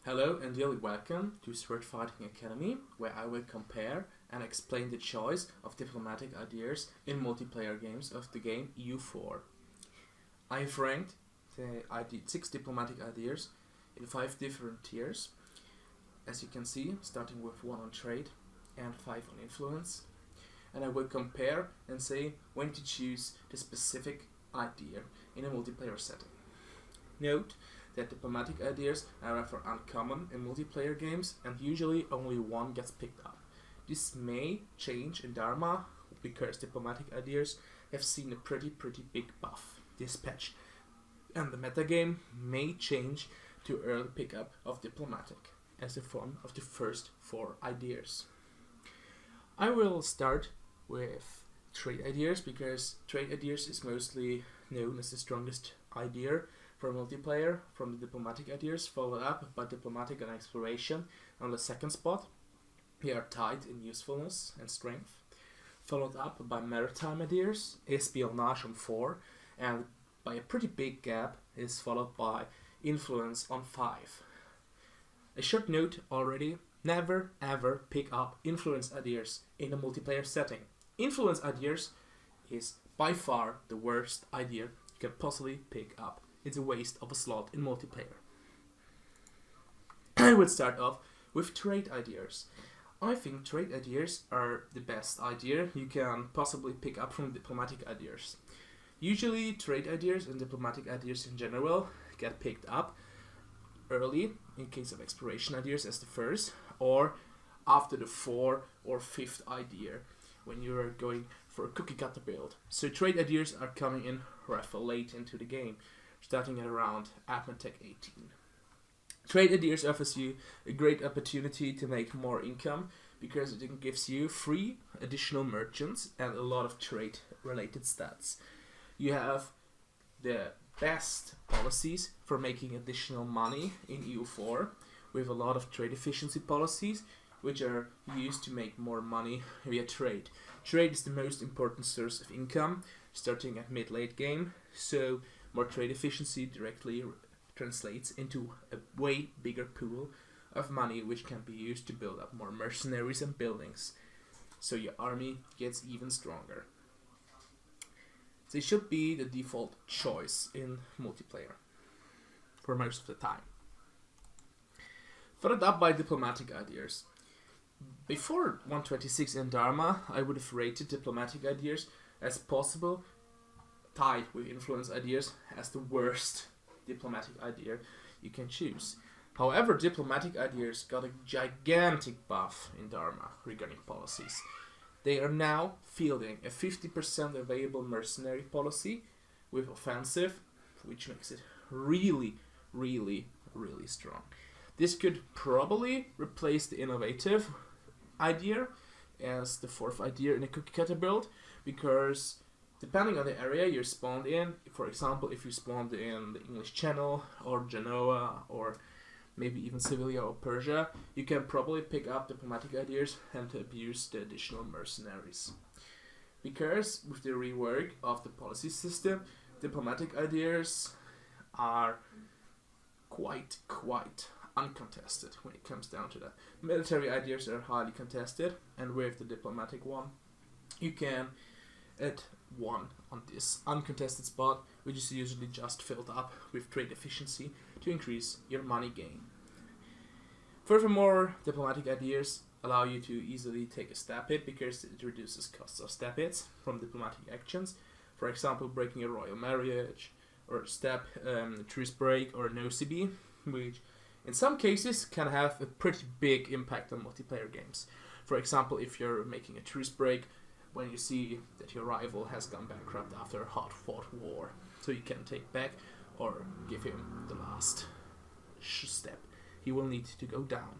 Hello and dearly welcome to Sword Fighting Academy, where I will compare and explain the choice of diplomatic ideas in multiplayer games of the game EU4. I've ranked I did 6 diplomatic ideas in 5 different tiers, as you can see, starting with 1 on trade and 5 on influence. And I will compare and say when to choose the specific idea in a multiplayer setting. Note that diplomatic ideas are rather uncommon in multiplayer games and usually only one gets picked up. This may change in Dharma because diplomatic ideas have seen a pretty big buff this patch, and the metagame may change to early pickup of diplomatic as one of the first 4 ideas. I will start with trade ideas because trade ideas is mostly known as the strongest idea for multiplayer from the diplomatic ideas, followed up by diplomatic and exploration on the second spot. They are tied in usefulness and strength, followed up by maritime ideas, espionage on 4, and by a pretty big gap is followed by influence on 5. A short note already, never ever pick up influence ideas in a multiplayer setting. Influence ideas is by far the worst idea you can possibly pick up. It's a waste of a slot in multiplayer. I would start off with trade ideas. I think trade ideas are the best idea you can possibly pick up from diplomatic ideas. Usually trade ideas and diplomatic ideas in general get picked up early in case of exploration ideas as the first, or after the 4th or 5th idea when you are going for a cookie cutter build. So trade ideas are coming in rather late into the game, starting at around Admin Tech 18. Trade ideas offers you a great opportunity to make more income because it gives you free additional merchants and a lot of trade related stats. You have the best policies for making additional money in EU4 with a lot of trade efficiency policies which are used to make more money via trade. Trade is the most important source of income starting at mid-late game, so more trade efficiency directly translates into a way bigger pool of money which can be used to build up more mercenaries and buildings, so your army gets even stronger. They should be the default choice in multiplayer for most of the time. Followed up by diplomatic ideas. Before 126 in Dharma, I would have rated diplomatic ideas as possible tied with influence ideas as the worst diplomatic idea you can choose. However, diplomatic ideas got a gigantic buff in Dharma regarding policies. They are now fielding a 50% available mercenary policy with offensive, which makes it really strong. This could probably replace the innovative idea as the 4th idea in a cookie cutter build, because depending on the area you spawned in, for example, if you spawned in the English Channel or Genoa or maybe even Sevilla or Persia, you can probably pick up diplomatic ideas and abuse the additional mercenaries. Because with the rework of the policy system, diplomatic ideas are quite uncontested when it comes down to that. Military ideas are highly contested, and with the diplomatic one, you can add 1 on this uncontested spot, which is usually just filled up with trade efficiency to increase your money gain. Furthermore, diplomatic ideas allow you to easily take a stab hit because it reduces costs of stab hits from diplomatic actions. For example, breaking a royal marriage, or stab, truce break, or no CB, which in some cases can have a pretty big impact on multiplayer games. For example, if you're making a truce break when you see that your rival has gone bankrupt after a hard-fought war, so you can take back or give him the last step. He will need to go down.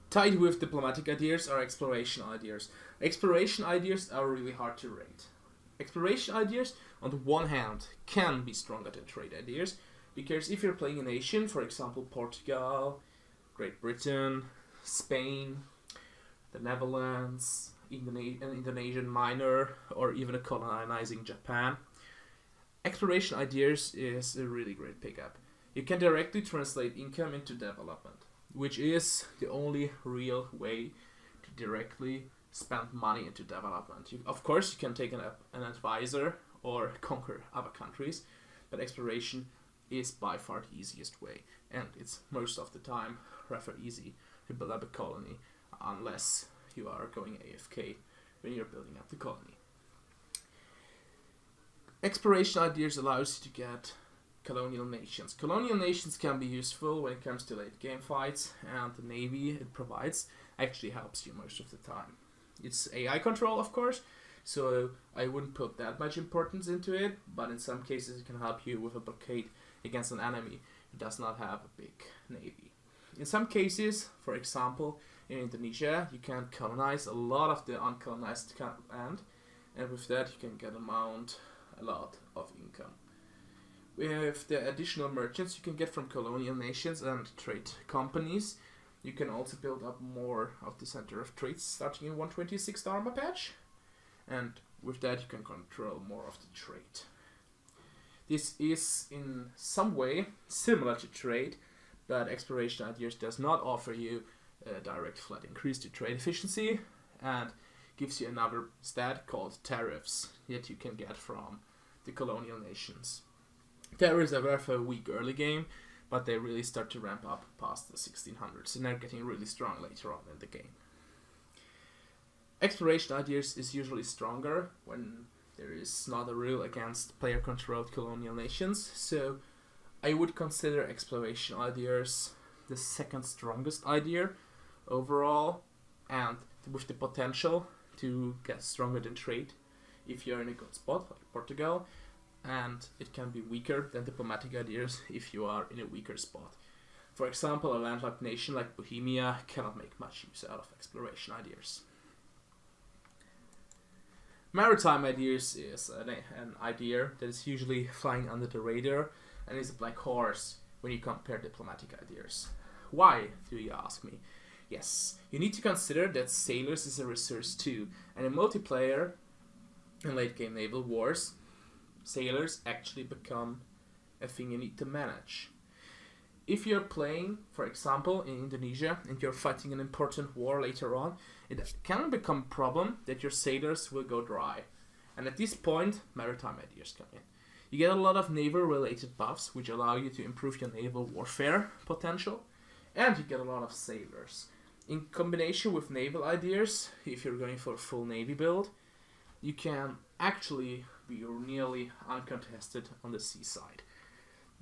Tied with diplomatic ideas are exploration ideas. Exploration ideas are really hard to rate. Exploration ideas, on the one hand, can be stronger than trade ideas, because if you're playing a nation, for example Portugal, Great Britain, Spain, the Netherlands, an Indonesian minor, or even a colonizing Japan, exploration ideas is a really great pickup. You can directly translate income into development, which is the only real way to directly spend money into development. Of course, you can take an advisor or conquer other countries, but exploration is by far the easiest way, and it's most of the time rather easy to build up a colony, unless you are going AFK when you're building up the colony. Exploration ideas allows you to get colonial nations. Colonial nations can be useful when it comes to late game fights, and the navy it provides actually helps you most of the time. It's AI control, of course, so I wouldn't put that much importance into it, but in some cases it can help you with a blockade against an enemy who does not have a big navy. In some cases, for example, in Indonesia, you can colonize a lot of the uncolonized land, and with that you can get a lot of income. With the additional merchants you can get from colonial nations and trade companies, you can also build up more of the center of trade starting in 126 Dharma patch, and with that you can control more of the trade. This is in some way similar to trade, but exploration ideas does not offer you a direct flat increase to trade efficiency and gives you another stat called tariffs that you can get from the colonial nations. Tariffs are very weak early game, but they really start to ramp up past the 1600s and they're getting really strong later on in the game. Exploration ideas is usually stronger when there is not a rule against player-controlled colonial nations, so I would consider exploration ideas the second strongest idea overall, and with the potential to get stronger than trade if you're in a good spot, like Portugal, and it can be weaker than diplomatic ideas if you are in a weaker spot. For example, a landlocked nation like Bohemia cannot make much use out of exploration ideas. Maritime ideas is an idea that is usually flying under the radar and is a black horse when you compare diplomatic ideas. Why, do you ask me? Yes, you need to consider that sailors is a resource too, and in multiplayer and late game naval wars, sailors actually become a thing you need to manage. If you're playing, for example, in Indonesia and you're fighting an important war later on, it can become a problem that your sailors will go dry. And at this point, maritime ideas come in. You get a lot of naval-related buffs, which allow you to improve your naval warfare potential, and you get a lot of sailors. In combination with naval ideas, if you're going for a full navy build, you can actually be nearly uncontested on the seaside.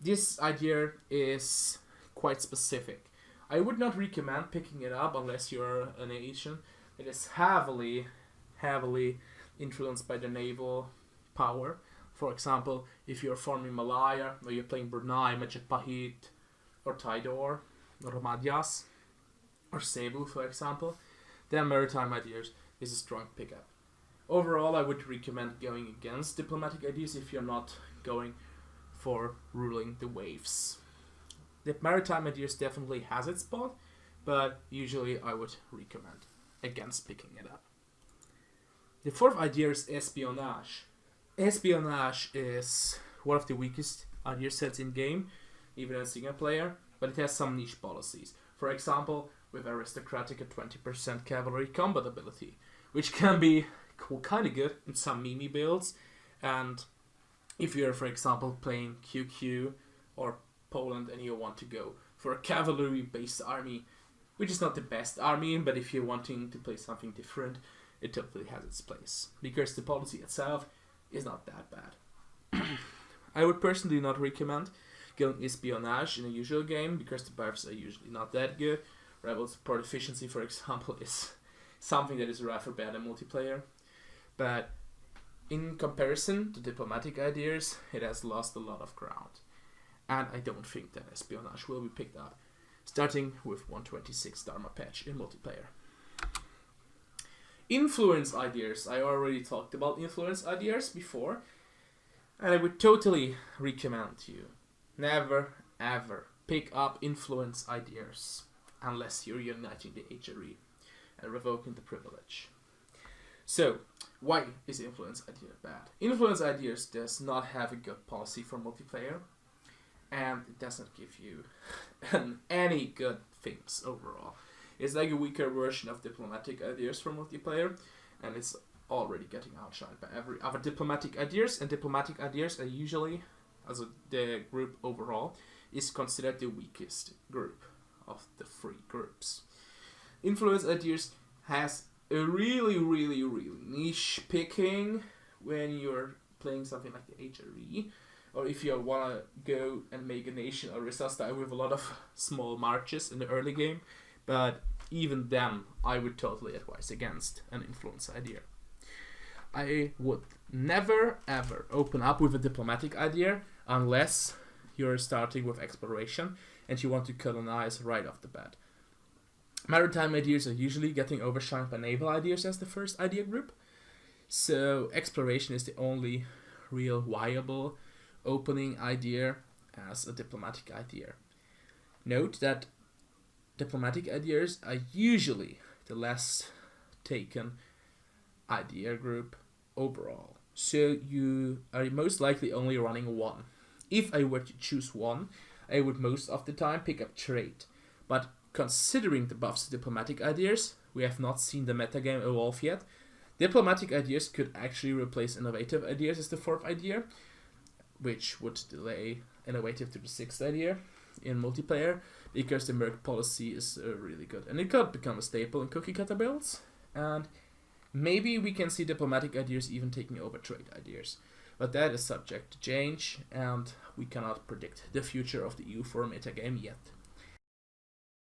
This idea is quite specific. I would not recommend picking it up unless you're a nation that is heavily influenced by the naval power. For example, if you're forming Malaya, or you're playing Brunei, Majapahit, or Tidor, or Madhyas, or Cebu, for example, then maritime ideas is a strong pickup. Overall, I would recommend going against diplomatic ideas if you're not going for ruling the waves. The maritime ideas definitely has its spot, but usually I would recommend against picking it up. The fourth idea is espionage. Espionage is one of the weakest idea sets in game, even as single player, but it has some niche policies. For example, with aristocratic a 20% cavalry combat ability, which can be kind of good in some meme builds, and if you're, for example, playing QQ or Poland and you want to go for a cavalry-based army, which is not the best army, but if you're wanting to play something different, it totally has its place, because the policy itself is not that bad. I would personally not recommend going espionage in a usual game, because the buffs are usually not that good. Rebel support efficiency, for example, is something that is rather bad in multiplayer. But in comparison to diplomatic ideas, it has lost a lot of ground. And I don't think that espionage will be picked up, starting with 126 Dharma patch in multiplayer. Influence ideas. I already talked about influence ideas before, and I would totally recommend you never ever pick up influence ideas unless you're uniting the HRE and revoking the privilege. So, why is influence idea bad? Influence ideas does not have a good policy for multiplayer, and it doesn't give you any good things overall. It's like a weaker version of diplomatic ideas for multiplayer, and it's already getting outshined by every other diplomatic ideas, and diplomatic ideas are usually, as the group overall, is considered the weakest group of the three groups. Influence ideas has a really niche picking when you're playing something like the HRE, or if you want to go and make a nation or resource style with a lot of small marches in the early game, but even then I would totally advise against an influence idea. I would never ever open up with a diplomatic idea unless you're starting with exploration and you want to colonize right off the bat. Maritime ideas are usually getting overshined by naval ideas as the first idea group, so exploration is the only real viable opening idea as a diplomatic idea. Note that diplomatic ideas are usually the less taken idea group overall, so you are most likely only running one. If I were to choose one, I would most of the time pick up trade, but considering the buffs to diplomatic ideas, we have not seen the metagame evolve yet. Diplomatic ideas could actually replace innovative ideas as the fourth idea, which would delay innovative to the sixth idea in multiplayer, because the merc policy is really good. And it could become a staple in cookie cutter builds, and maybe we can see diplomatic ideas even taking over trade ideas. But that is subject to change, and we cannot predict the future of the EU4 metagame yet.